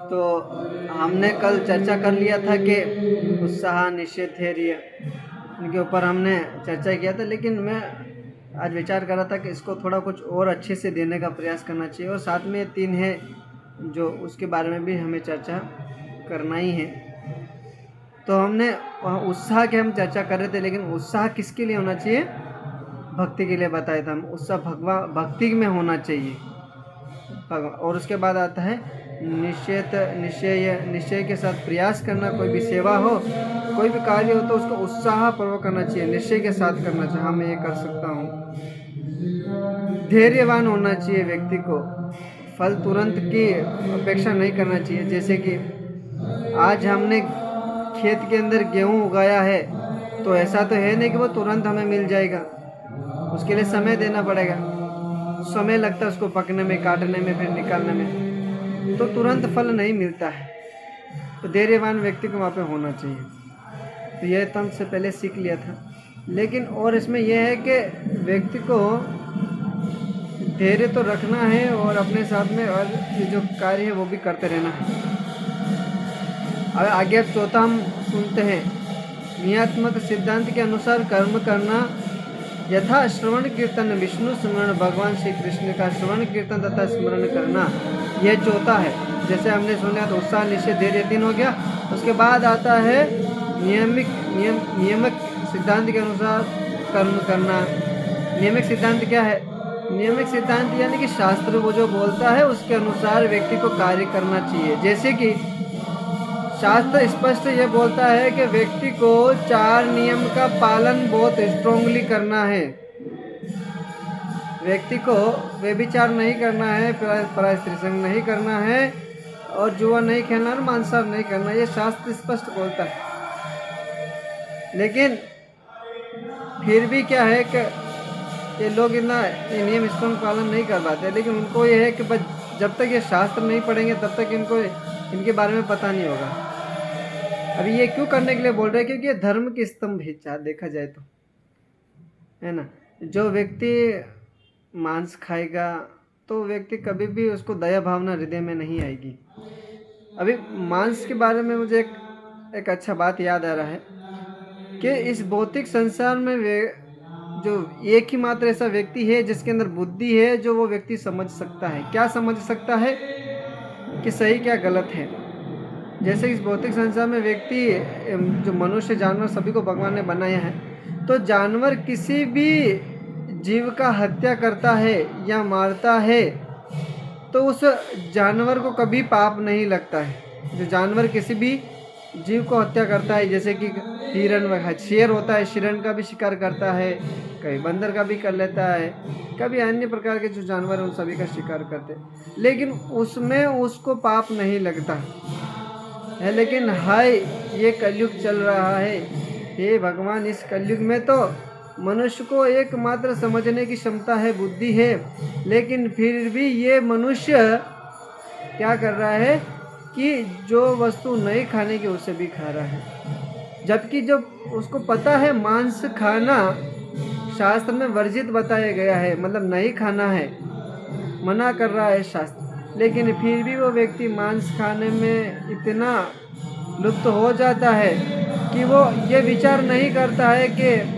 तो हमने कल चर्चा कर लिया था कि उत्साह, निश्चय, धैर्य, इनके ऊपर हमने चर्चा किया था। लेकिन मैं आज विचार कर रहा था कि इसको थोड़ा कुछ और अच्छे से देने का प्रयास करना चाहिए, और साथ में 3 है जो उसके बारे में भी हमें चर्चा करना ही है। तो हमने उत्साह की हम चर्चा कर रहे थे, लेकिन उत्साह किसके लिए होना चाहिए? भक्ति के लिए बताया था हम। उत्साह भक्ति में होना चाहिए। और उसके बाद आता है निश्चय के साथ प्रयास करना। कोई भी सेवा हो, कोई भी कार्य हो, तो उसको उत्साह पूर्वक करना चाहिए, निश्चय के साथ करना चाहिए। हाँ, मैं ये कर सकता हूँ। धैर्यवान होना चाहिए व्यक्ति को, फल तुरंत की अपेक्षा नहीं करना चाहिए। जैसे कि आज हमने खेत के अंदर गेहूँ उगाया है, तो ऐसा तो है नहीं कि वो तुरंत हमें मिल जाएगा। उसके लिए समय देना पड़ेगा, समय लगता है उसको पकने में, काटने में, फिर निकालने में, तो तुरंत फल नहीं मिलता है। तो धैर्यवान व्यक्ति को वहाँ पे होना चाहिए। तो यह तो हमसे पहले सीख लिया था। लेकिन और इसमें यह है कि व्यक्ति को धैर्य तो रखना है, और अपने साथ में और जो कार्य है वो भी करते रहना है। अब आगे अब चौथा हम सुनते हैं। नियतात्मक सिद्धांत के अनुसार कर्म करना, यथा श्रवण कीर्तन, विष्णु स्मरण, भगवान श्री कृष्ण का श्रवण कीर्तन तथा स्मरण करना, यह चौथा है। जैसे हमने सुना तो उत्साह, निश्चय, धैर्य 3 हो गया। उसके बाद आता है नियमक सिद्धांत के अनुसार कर्म करना। नियमिक सिद्धांत क्या है? नियमिक सिद्धांत यानी कि शास्त्र वो जो बोलता है उसके अनुसार व्यक्ति को कार्य करना चाहिए। जैसे कि शास्त्र स्पष्ट ये बोलता है कि व्यक्ति को 4 नियम का पालन बहुत स्ट्रांगली करना है। व्यक्ति को व्यभिचार नहीं करना है, पराय स्त्री संग नहीं करना है, और जुआ नहीं खेलना और मांसाहार नहीं करना, ये शास्त्र स्पष्ट बोलता है। लेकिन फिर भी क्या है कि ये लोग इतना नियम स्ट्रांग पालन नहीं कर पाते। लेकिन उनको ये है कि बस जब तक ये शास्त्र नहीं पढ़ेंगे तब तक इनको इनके बारे में पता नहीं होगा। अभी ये क्यों करने के लिए बोल रहे हैं? क्योंकि ये धर्म के स्तंभ है, देखा जाए तो, है ना। जो व्यक्ति मांस खाएगा तो व्यक्ति कभी भी उसको दया भावना हृदय में नहीं आएगी। अभी मांस के बारे में मुझे एक अच्छा बात याद आ रहा है कि इस भौतिक संसार में जो एक ही मात्र ऐसा व्यक्ति है जिसके अंदर बुद्धि है, जो वो व्यक्ति समझ सकता है। क्या समझ सकता है? कि सही क्या गलत है। जैसे इस भौतिक संसार में व्यक्ति, जो मनुष्य, जानवर, सभी को भगवान ने बनाया है, तो जानवर किसी भी जीव का हत्या करता है या मारता है तो उस जानवर को कभी पाप नहीं लगता है। जो जानवर किसी भी जीव को हत्या करता है, जैसे कि हिरण वगैरह, शेर होता है, हिरण का भी शिकार करता है, कभी बंदर का भी कर लेता है, कभी अन्य प्रकार के जो जानवर हैं उन सभी का शिकार करते हैं, लेकिन उसमें उसको पाप नहीं लगता है। लेकिन हाय, ये कलयुग चल रहा है, हे भगवान, इस कलयुग में तो मनुष्य को एकमात्र समझने की क्षमता है, बुद्धि है, लेकिन फिर भी ये मनुष्य क्या कर रहा है कि जो वस्तु नहीं खाने की उसे भी खा रहा है। जबकि जब उसको पता है मांस खाना शास्त्र में वर्जित बताया गया है, मतलब नहीं खाना है, मना कर रहा है शास्त्र, लेकिन फिर भी वो व्यक्ति मांस खाने में इतना लुप्त हो जाता है कि वो ये विचार नहीं करता है कि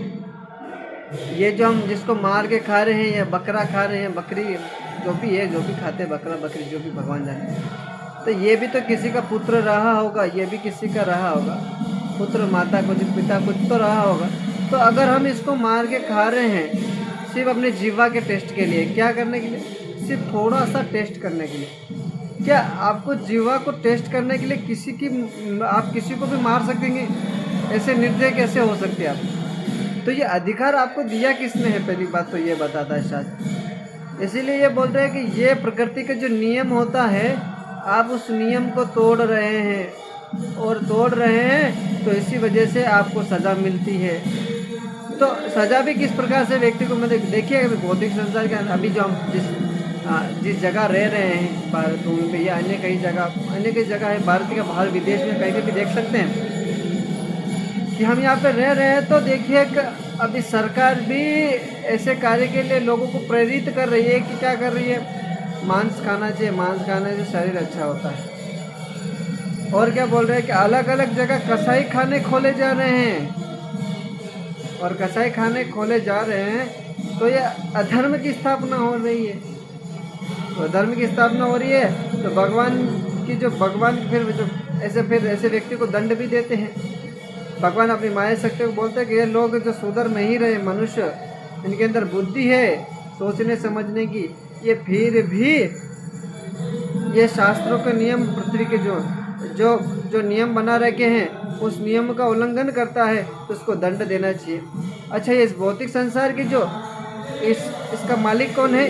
ये जो हम जिसको मार के खा रहे हैं या बकरा खा रहे हैं, बकरी, जो भी है, जो भी खाते, बकरा बकरी जो भी भगवान जाने, तो ये भी तो किसी का पुत्र रहा होगा, ये भी किसी का रहा होगा, पुत्र, माता, कुछ पिता, कुछ तो रहा होगा। तो अगर हम इसको मार के खा रहे हैं सिर्फ अपने जीवा के टेस्ट के लिए, क्या करने के लिए? सिर्फ थोड़ा सा टेस्ट करने के लिए। क्या आपको जीवा को टेस्ट करने के लिए आप किसी को भी मार सकेंगे? ऐसे निर्दय कैसे हो सकते आप? तो ये अधिकार आपको दिया किसने है? पहली बात तो ये बताता है शास्त्र। इसीलिए ये बोल रहे हैं कि ये प्रकृति का जो नियम होता है, आप उस नियम को तोड़ रहे हैं, और तोड़ रहे हैं तो इसी वजह से आपको सज़ा मिलती है। तो सज़ा भी किस प्रकार से व्यक्ति को, मतलब देखिए भौतिक संसार के अभी जो हम जिस जगह रह रहे हैं, भारत में या अन्य कई जगह है, भारत के बाहर विदेश में कहीं भी देख सकते हैं कि हम यहाँ पे रह रहे हैं। तो देखिए अभी सरकार भी ऐसे कार्य के लिए लोगों को प्रेरित कर रही है कि क्या कर रही है? मांस खाना चाहिए, मांस खाने से शरीर अच्छा होता है। और क्या बोल रहे हैं कि अलग अलग जगह कसाई खाने खोले जा रहे हैं, और कसाई खाने खोले जा रहे हैं तो ये अधर्म की स्थापना हो रही है। तो धर्म की स्थापना हो रही है तो भगवान फिर ऐसे व्यक्ति को दंड भी देते हैं। भगवान अपनी माया शक्ति को बोलते हैं कि ये लोग जो सुधर नहीं रहे मनुष्य, इनके अंदर बुद्धि है सोचने समझने की, ये फिर भी ये शास्त्रों के नियम, पृथ्वी के जो नियम बना रखे हैं उस नियम का उल्लंघन करता है तो उसको दंड देना चाहिए। अच्छा, ये इस भौतिक संसार की इसका मालिक कौन है,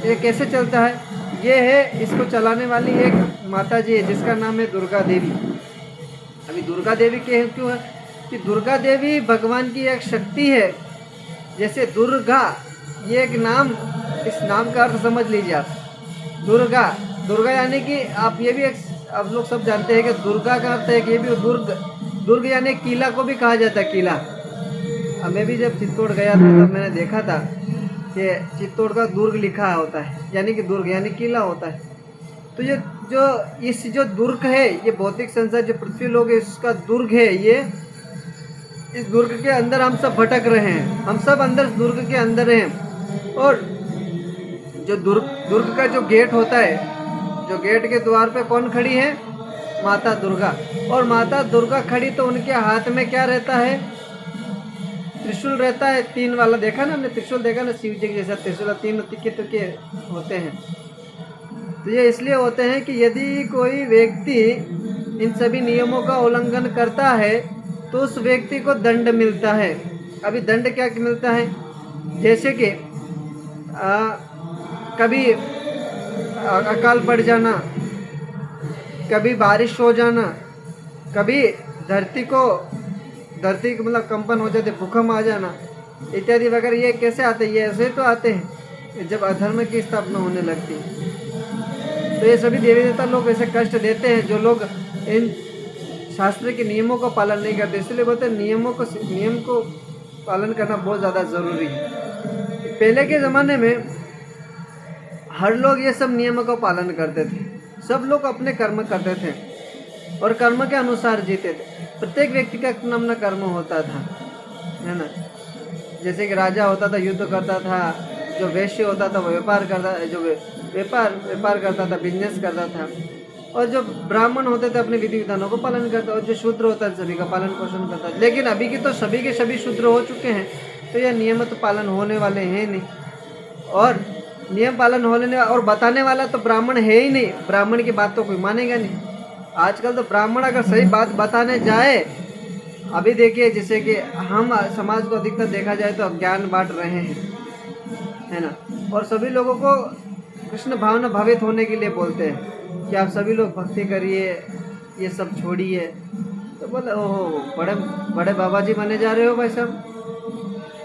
ये कैसे चलता है, ये है इसको चलाने वाली एक माता जी है जिसका नाम है दुर्गा देवी। अभी दुर्गा देवी क्यों है कि दुर्गा देवी भगवान की एक शक्ति है। जैसे दुर्गा, ये एक नाम, इस नाम का अर्थ समझ लीजिए आप। दुर्गा यानी कि आप ये भी आप लोग सब जानते हैं कि दुर्गा का अर्थ है कि ये भी दुर्ग यानी किला को भी कहा जाता है, किला। अब मैं भी जब चित्तौड़ गया था तब मैंने देखा था कि चित्तौड़ का दुर्ग लिखा होता है, यानी कि दुर्ग यानी किला होता है। तो ये जो दुर्ग है, ये भौतिक संसार जो पृथ्वी लोग है इसका दुर्ग है। ये इस दुर्ग के अंदर हम सब भटक रहे हैं, हम सब अंदर दुर्ग के अंदर हैं। और जो दुर्ग का जो गेट होता है, जो गेट के द्वार पे कौन खड़ी है, माता दुर्गा। और माता दुर्गा खड़ी तो उनके हाथ में क्या रहता है, त्रिशूल रहता है, 3 वाला। देखा ना हमने त्रिशूल, देखा ना शिव जी के जैसा त्रिशूल, 3 तिक्के होते हैं। तो ये इसलिए होते हैं कि यदि कोई व्यक्ति इन सभी नियमों का उल्लंघन करता है तो उस व्यक्ति को दंड मिलता है। अभी दंड क्या मिलता है, जैसे कि कभी अकाल पड़ जाना, कभी बारिश हो जाना, कभी धरती के मतलब कंपन हो जाते, भूकंप आ जाना इत्यादि वगैरह। ये कैसे आते हैं, ये ऐसे तो आते हैं जब अधर्म की स्थापना होने लगती है। तो ये सभी देवी देवता लोग ऐसे कष्ट देते हैं जो लोग इन शास्त्र के नियमों का पालन नहीं करते। इसलिए बोलते हैं नियम को पालन करना बहुत ज़्यादा ज़रूरी है। पहले के ज़माने में हर लोग ये सब नियमों का पालन करते थे, सब लोग अपने कर्म करते थे और कर्म के अनुसार जीते थे। प्रत्येक व्यक्ति का अपना कर्म होता था, है ना। जैसे कि राजा होता था युद्ध करता था, जो वैश्य होता था वो व्यापार करता था, बिजनेस करता था, और जो ब्राह्मण होते थे अपने विधि विधानों को पालन करता, और जो शूद्र होता है सभी का पालन पोषण करता। लेकिन अभी की तो सभी के सभी शूद्र हो चुके हैं, तो यह नियम तो पालन होने वाले हैं नहीं। और नियम पालन होने और बताने वाला तो ब्राह्मण है ही नहीं, ब्राह्मण की बात तो कोई मानेगा नहीं। आजकल तो ब्राह्मण अगर सही बात बताने जाए, अभी देखिए जैसे कि हम समाज को अधिकतर देखा जाए तो ज्ञान बांट रहे हैं, है ना, और सभी लोगों को कृष्ण भावना भावित होने के लिए बोलते हैं कि आप सभी लोग भक्ति करिए, ये सब छोड़िए। तो बोले ओहो बड़े बाबा जी बने जा रहे हो भाई साहब,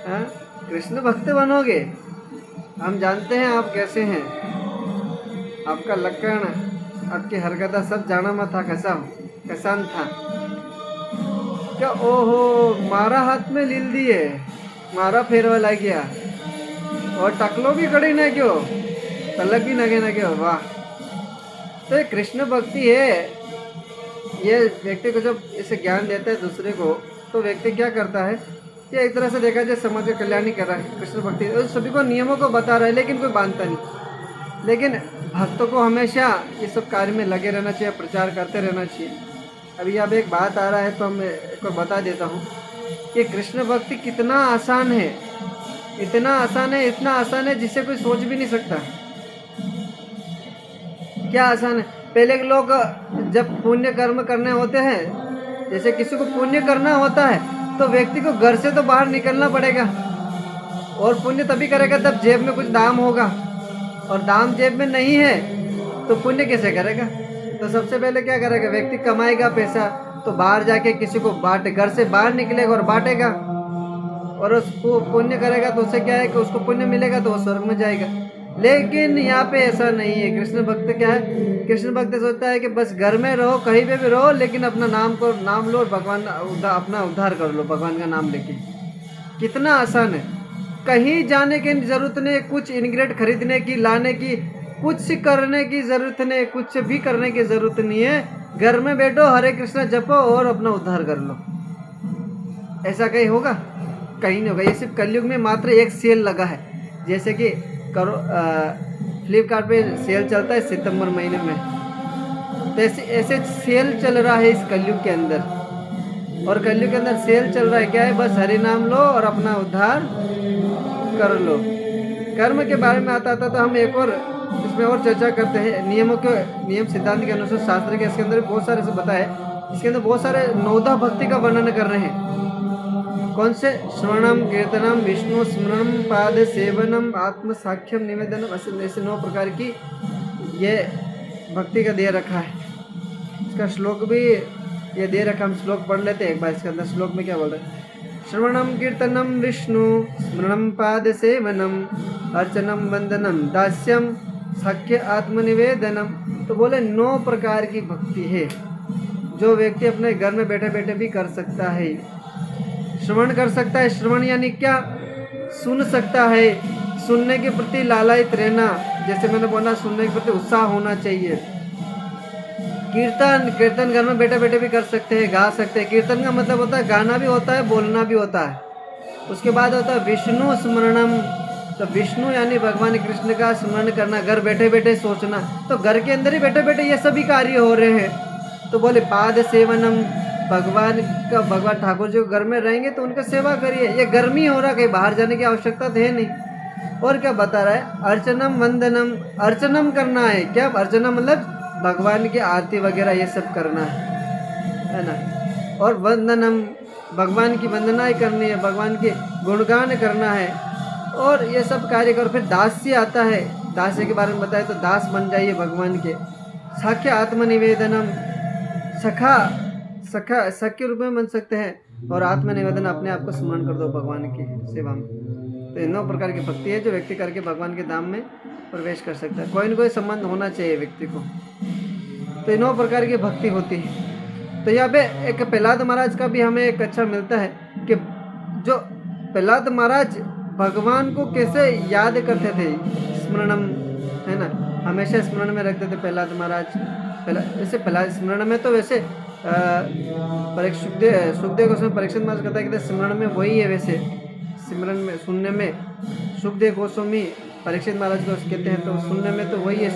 हाँ कृष्ण भक्त बनोगे, हम जानते हैं आप कैसे हैं, आपका लक्षण, आपकी हरकत सब जाना मत था, कैसा था क्या। ओहो मारा हाथ में लील दिए, मारा फेरवा लग गया और टकलो भी खड़ी ना क्यों, तलक भी नगे ना क्यों, वाह। तो ये कृष्ण भक्ति है। ये व्यक्ति को जब इसे ज्ञान देता है दूसरे को, तो व्यक्ति क्या करता है, ये एक तरह से देखा जाए समाज का कल्याण ही कर रहा है। कृष्ण भक्ति सभी को नियमों को बता रहा है लेकिन कोई बांधता नहीं। लेकिन भक्तों को हमेशा ये सब कार्य में लगे रहना चाहिए, प्रचार करते रहना चाहिए। अभी अब एक बात आ रहा है तो मैं एक बार बता देता हूँ कि कृष्ण भक्ति कितना आसान है, इतना आसान है जिससे कोई सोच भी नहीं सकता। क्या आसान है, पहले के लोग जब पुण्य कर्म करने होते हैं, जैसे किसी को पुण्य करना होता है तो व्यक्ति को घर से तो बाहर निकलना पड़ेगा, और पुण्य तभी करेगा तब जेब में कुछ दाम होगा, और दाम जेब में नहीं है तो पुण्य कैसे करेगा। तो सबसे पहले क्या करेगा, व्यक्ति कमाएगा पैसा तो बाहर जाके किसी को बांटे, घर से बाहर निकलेगा और बांटेगा, और उसको पुण्य करेगा तो उससे क्या है कि उसको पुण्य मिलेगा तो वो स्वर्ग में जाएगा। लेकिन यहाँ पे ऐसा नहीं है। कृष्ण भक्त क्या है, कृष्ण भक्त सोचता है कि बस घर में रहो, कहीं पे भी रहो, लेकिन अपना नाम लो और भगवान अपना उद्धार कर लो भगवान का नाम लेके। कितना आसान है, कहीं जाने की जरूरत नहीं, कुछ इंग्रेडिएंट खरीदने की, लाने की, कुछ करने की जरूरत नहीं, कुछ भी करने की जरूरत नहीं है। घर में बैठो, हरे कृष्णा जपो और अपना उद्धार कर लो। ऐसा कहीं होगा? कहीं नहीं होगा। ये सिर्फ कलयुग में मात्र एक सेल लगा है। जैसे कि करो फ्लिपकार्ट पे सेल चलता है सितंबर महीने में, तो ऐसे सेल चल रहा है इस कलयुग के अंदर। और कलयुग के अंदर सेल चल रहा है क्या है? बस हरि नाम लो और अपना उद्धार कर लो। कर्म के बारे में आता तो हम एक और इसमें और चर्चा करते हैं। नियम सिद्धांत के अनुसार शास्त्र के इसके अंदर बहुत सारे से बताया है। इसके अंदर बहुत सारे नवधा भक्ति का वर्णन कर रहे हैं। कौन से? श्रवणम, कीर्तनम, विष्णु स्मरणम, पाद सेवनम, आत्म साक्ष्यम, निवेदनम, ऐसे 9 प्रकार की ये भक्ति का दे रखा है। इसका श्लोक भी ये दे रखा, हम श्लोक पढ़ लेते हैं एक बार। इसके अंदर श्लोक में क्या बोल रहे हैं? श्रवणम कीर्तनम विष्णु स्मरणम पाद सेवनम अर्चनम वंदनम दास्यम साक्ष्य आत्मनिवेदनम। तो बोले 9 प्रकार की भक्ति है जो व्यक्ति अपने घर में बैठे बैठे भी कर सकता है। श्रवण कर सकता है। श्रवण यानी क्या? सुन सकता है। सुनने के प्रति लालायित रहना, जैसे मैंने बोला, सुनने के प्रति उत्साह होना चाहिए। कीर्तन घर में बैठे बैठे भी कर सकते हैं, गा सकते हैं। कीर्तन का मतलब होता है गाना भी होता है, बोलना भी होता है। उसके बाद होता है विष्णु स्मरणम। तो विष्णु यानी भगवान कृष्ण का स्मरण करना, घर बैठे बैठे सोचना। तो घर के अंदर ही बैठे बैठे ये सभी कार्य हो रहे हैं। तो बोले पाद सेवनम, भगवान ठाकुर जी घर में रहेंगे तो उनका सेवा करिए। ये गर्मी हो रहा, कहीं बाहर जाने की आवश्यकता तो है नहीं। और क्या बता रहा है? अर्चनम वंदनम, अर्चनम करना है। क्या अर्चना? मतलब भगवान की आरती वगैरह ये सब करना है ना। और वंदनम, भगवान की वंदनाएं करनी है, भगवान के गुणगान करना है। और ये सब कार्य करो। फिर दास्य आता है। दास्य के बारे में बताए तो दास बन जाइए भगवान के। साख्य आत्मनिवेदनम, सख्य रूप में बन सकते हैं। और आत्मनिवेदन, अपने आप को स्मरण कर दो भगवान की सेवा में। तो 9 प्रकार की भक्ति है जो व्यक्ति करके भगवान के धाम में प्रवेश कर सकता है। कोई न कोई संबंध होना चाहिए व्यक्ति को। तो 9 प्रकार की भक्ति होती है। तो यहाँ पे एक प्रहलाद महाराज का भी हमें एक अच्छा मिलता है कि जो प्रहलाद महाराज भगवान को कैसे याद करते थे, स्मरणम, है ना, हमेशा स्मरण में रखते थे प्रहलाद महाराज। वैसे प्रहलाद स्मरण में तो वैसे सुखदेव गोस्वामी परीक्षित महाराज कहता है कि स्मरण में वही है। वैसे सिमरन में, सुनने में सुखदेव गोस्वामी परीक्षित महाराज को कहते हैं, तो सुनने में तो वही है।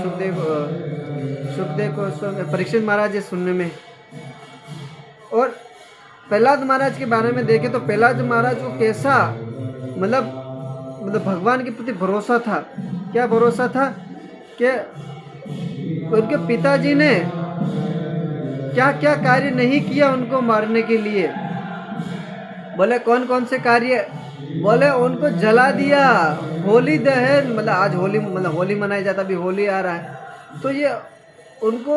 सुखदेव गोस्वामी परीक्षित महाराज है सुनने में। और प्रहलाद महाराज के बारे में देखें तो प्रहलाद महाराज को कैसा मतलब भगवान के प्रति भरोसा था। क्या भरोसा था? कि उनके पिताजी ने क्या क्या कार्य नहीं किया उनको मारने के लिए। बोले कौन कौन से कार्य? बोले उनको जला दिया। होली दहन, मतलब आज होली मनाई जाता, अभी होली आ रहा है। तो ये उनको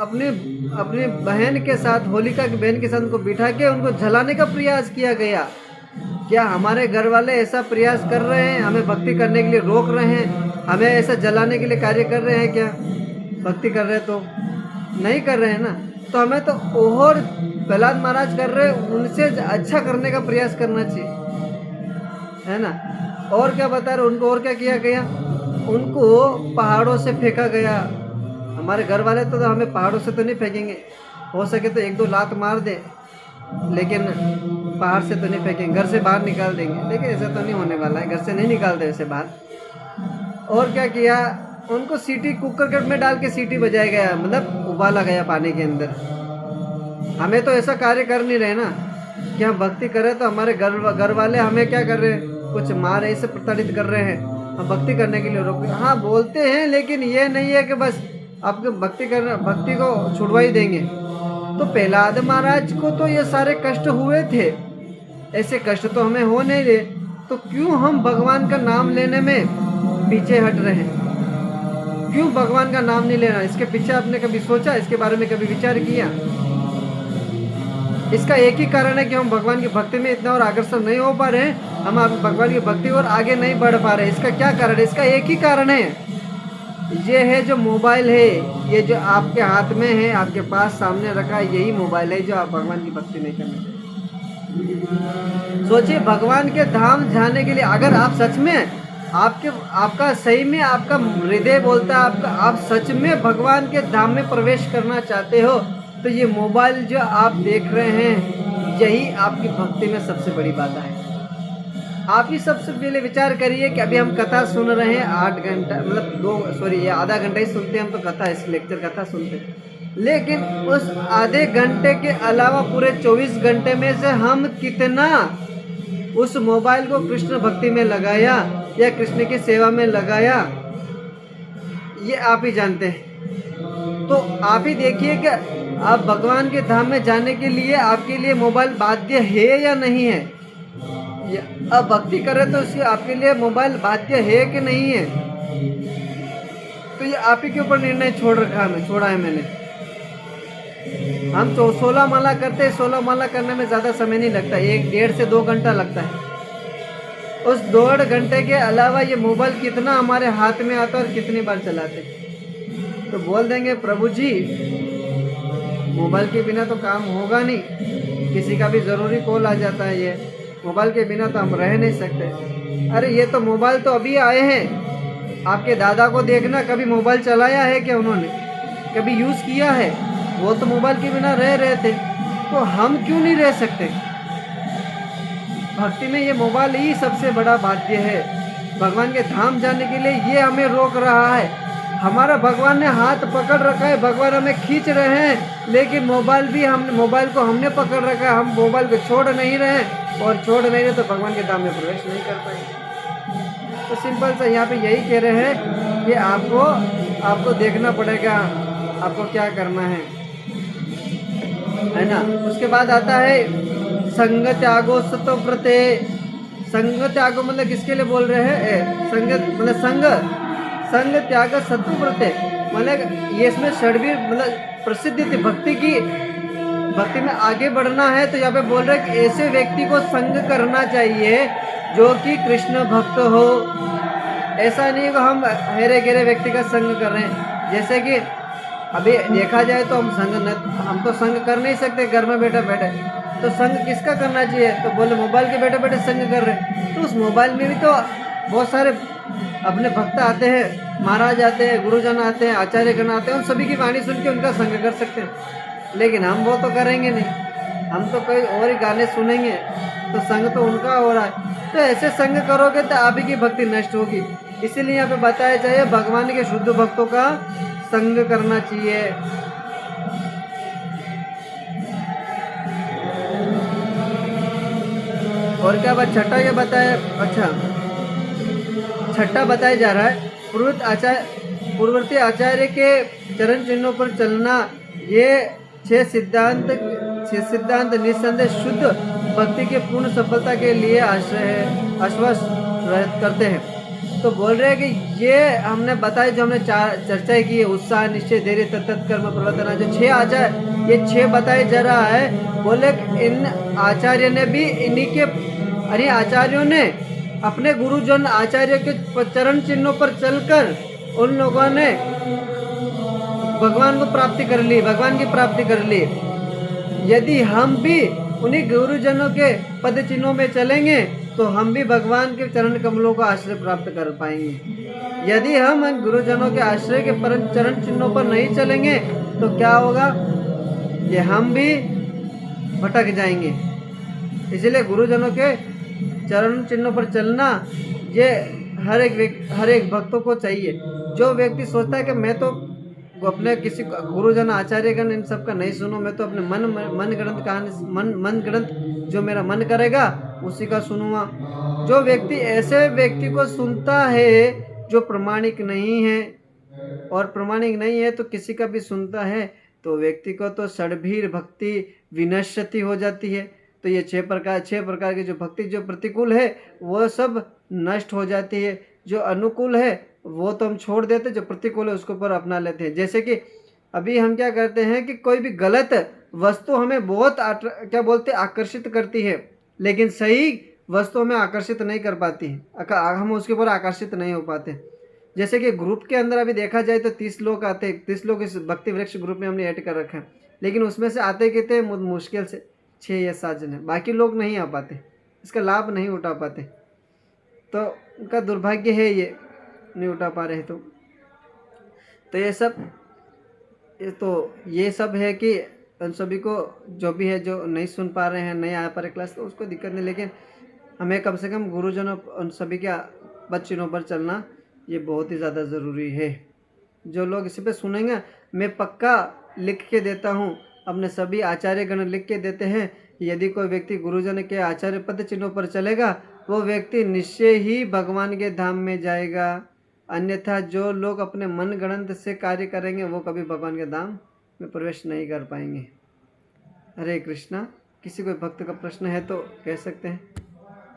अपनी बहन के साथ, होलिका की बहन के साथ उनको बिठा के उनको जलाने का प्रयास किया गया। क्या हमारे घर वाले ऐसा प्रयास कर रहे हैं? हमें भक्ति करने के लिए रोक रहे हैं? हमें ऐसा जलाने के लिए कार्य कर रहे हैं क्या? भक्ति कर रहे हैं तो नहीं कर रहे हैं ना। तो हमें तो और प्रहलाद महाराज कर रहे हैं, उनसे अच्छा करने का प्रयास करना चाहिए, है ना। और क्या बता रहे? उनको और क्या किया गया? उनको पहाड़ों से फेंका गया। हमारे घर वाले तो हमें पहाड़ों से तो नहीं फेंकेंगे, हो सके तो 1-2 लात मार दे, लेकिन पहाड़ से तो नहीं फेंकेंगे, घर से बाहर निकाल देंगे। लेकिन ऐसा तो नहीं होने वाला है, घर से नहीं निकालते ऐसे बाहर। और क्या किया? उनको सीटी, कुकर में डाल के सीटी बजाया गया, मतलब उबाला गया पानी के अंदर। हमें तो ऐसा कार्य कर नहीं रहे ना कि हम भक्ति करें तो हमारे घर वाले हमें क्या कर रहे हैं? कुछ मार ऐसे प्रताड़ित कर रहे हैं, हम भक्ति करने के लिए रोक। हाँ बोलते हैं, लेकिन ये नहीं है कि बस आपको भक्ति को छुड़वा ही देंगे। तो प्रहलाद महाराज को तो ये सारे कष्ट हुए थे, ऐसे कष्ट तो हमें हो नहीं रहे, तो क्यों हम भगवान का नाम लेने में पीछे हट रहे हैं? क्यों भगवान का नाम नहीं लेना? इसके पीछे आपने कभी सोचा? इसके बारे में कभी विचार किया? इसका एक ही कारण है कि हम भगवान की भक्ति में इतना और अग्रसर नहीं हो पा रहे हैं, हम भगवान की भक्ति और आगे नहीं बढ़ पा रहे हैं। इसका क्या कारण है? इसका एक ही कारण है, ये है जो मोबाइल है, ये जो आपके हाथ में है, आपके पास सामने रखा है, यही मोबाइल है जो आप भगवान की भक्ति नहीं करने देते। सोचिए, भगवान के धाम जाने के लिए अगर आप सच में आपका सही में आपका हृदय बोलता है, आप सच में भगवान के धाम में प्रवेश करना चाहते हो, तो ये मोबाइल जो आप देख रहे हैं, यही आपकी भक्ति में सबसे बड़ी बाधा है। आप ही सबसे पहले विचार करिए कि अभी हम कथा सुन रहे हैं 8 घंटा, मतलब ये आधा घंटा ही सुनते हैं हम, तो कथा इस लेक्चर कथा सुनते हैं, लेकिन उस आधे घंटे के अलावा पूरे 24 घंटे में से हम कितना उस मोबाइल को कृष्ण भक्ति में लगाया या कृष्ण की सेवा में लगाया, ये आप ही जानते हैं। तो आप ही देखिए कि आप भगवान के धाम में जाने के लिए आपके लिए मोबाइल बाध्य है या नहीं है। अब भक्ति करें तो उसके आपके लिए मोबाइल बाध्य है कि नहीं है, तो ये आप ही के ऊपर निर्णय छोड़ा है मैंने। हम 16 माला करते हैं, 16 माला करने में ज़्यादा समय नहीं लगता, 1.5 से 2 घंटा लगता है। उस 2.5 घंटे के अलावा ये मोबाइल कितना हमारे हाथ में आता है और कितनी बार चलाते, तो बोल देंगे प्रभु जी मोबाइल के बिना तो काम होगा नहीं, किसी का भी ज़रूरी कॉल आ जाता है, ये मोबाइल के बिना तो हम रह नहीं सकते। अरे ये तो मोबाइल तो अभी आए हैं, आपके दादा को देखना, कभी मोबाइल चलाया है क्या उन्होंने, कभी यूज़ किया है? वो तो मोबाइल के बिना रह रहे थे, तो हम क्यों नहीं रह सकते? भक्ति में ये मोबाइल ही सबसे बड़ा बाध्य है। भगवान के धाम जाने के लिए ये हमें रोक रहा है। हमारा भगवान ने हाथ पकड़ रखा है, भगवान हमें खींच रहे हैं, लेकिन मोबाइल को हमने पकड़ रखा है, हम मोबाइल को छोड़ नहीं रहे, और छोड़ नहीं रहे तो भगवान के धाम में प्रवेश नहीं कर पाएंगे। तो सिंपल सा यहाँ पे यही कह रहे हैं कि आपको देखना पड़ेगा आपको क्या करना है ना। उसके बाद आता है संग त्यागो सतव्रते। संग त्यागो मतलब किसके लिए बोल रहे हैं? संग त्याग सतव्रते मतलब ये इसमें षड्वीर मतलब प्रसिद्धि थी भक्ति की। भक्ति में आगे बढ़ना है तो यहाँ पे बोल रहे हैं कि ऐसे व्यक्ति को संग करना चाहिए जो कि कृष्ण भक्त हो। ऐसा नहीं कि हम हेरे गेरे व्यक्ति का संग कर रहे हैं। जैसे कि अभी देखा जाए तो हम तो संग कर नहीं सकते घर में बैठे बैठे, तो संग किसका करना चाहिए? तो बोले मोबाइल के बैठे बैठे संग कर रहे। तो उस मोबाइल में भी तो बहुत सारे अपने भक्त आते हैं, महाराज आते हैं, गुरुजन आते हैं, आचार्यगण आते हैं, उन सभी की वाणी सुन के उनका संग कर सकते हैं। लेकिन हम वो तो करेंगे नहीं, हम तो कोई और ही गाने सुनेंगे, तो संग तो उनका हो रहा है। तो ऐसे संग करोगे तो आप ही की भक्ति नष्ट होगी। इसीलिए यहाँ पे बताया चाहिए भगवान के शुद्ध भक्तों का संग करना चाहिए। और क्या बात छठा क्या बताया? अच्छा छठा बताया जा रहा है पूर्ववर्ती आचार्य के चरण चिन्हों पर चलना। ये 6 सिद्धांत निस्संदेह शुद्ध भक्ति के पूर्ण सफलता के लिए आश्वस्त करते हैं। तो बोल रहे हैं कि ये हमने बताया, जो हमने चर्चा की है, उत्साह, निश्चय, धैर्य, तत्त कर्म, प्रवर्तना, जो 6 आचार्य, ये 6 बताए जा रहा है। बोले इन आचार्य ने भी आचार्यों ने अपने गुरुजन आचार्य के चरण चिन्हों पर चलकर उन लोगों ने भगवान की प्राप्ति कर ली। यदि हम भी उन्हीं गुरुजनों के पद चिन्हों में चलेंगे तो हम भी भगवान के चरण कमलों का आश्रय प्राप्त कर पाएंगे। यदि हम गुरुजनों के आश्रय के चरण चिन्हों पर नहीं चलेंगे तो क्या होगा? कि हम भी भटक जाएंगे। इसलिए गुरुजनों के चरण चिन्हों पर चलना ये हर एक भक्तों को चाहिए। जो व्यक्ति सोचता है कि मैं तो अपने किसी गुरुजन आचार्यगण इन सब का नहीं सुनो, मैं तो अपने मन गणत जो मेरा मन करेगा उसी का सुनूंगा। जो व्यक्ति ऐसे व्यक्ति को सुनता है जो प्रमाणिक नहीं है, और प्रमाणिक नहीं है तो किसी का भी सुनता है, तो व्यक्ति को तो षड्भीर भक्ति विनश्यति हो जाती है। तो ये 6 प्रकार की जो भक्ति जो प्रतिकूल है वो सब नष्ट हो जाती है। जो अनुकूल है वो तो हम छोड़ देते, जो प्रतिकूल है उसके ऊपर अपना लेते हैं। जैसे कि अभी हम क्या करते हैं कि कोई भी गलत वस्तु हमें बहुत आकर्षित करती है, लेकिन सही वस्तु हमें आकर्षित नहीं कर पाती है, हम उसके ऊपर आकर्षित नहीं हो पाते। जैसे कि ग्रुप के अंदर अभी देखा जाए तो 30 लोग आते हैं, 30 लोग इस भक्ति वृक्ष ग्रुप में हमने ऐड कर रखा है, लेकिन उसमें से आते कितने? मुश्किल से 6 या 7 जने, बाकी लोग नहीं आ पाते, इसका लाभ नहीं उठा पाते। तो उनका दुर्भाग्य है, ये नहीं उठा पा रहे। तो ये सब है कि उन सभी को जो भी है, जो नहीं सुन पा रहे हैं, नहीं आ पा रहे क्लास, तो उसको दिक्कत नहीं, लेकिन हमें कम से कम गुरुजनों उन सभी के बच्चों पर चलना ये बहुत ही ज़्यादा ज़रूरी है। जो लोग इसी पे सुनेंगे, मैं पक्का लिख के देता हूँ, अपने सभी आचार्यगण लिख के देते हैं, यदि कोई व्यक्ति गुरुजन के आचार्य पद चिन्हों पर चलेगा, वो व्यक्ति निश्चय ही भगवान के धाम में जाएगा। अन्यथा जो लोग अपने मन गणंत से कार्य करेंगे, वो कभी भगवान के धाम में प्रवेश नहीं कर पाएंगे। हरे कृष्णा। किसी कोई भक्त का प्रश्न है तो कह सकते हैं।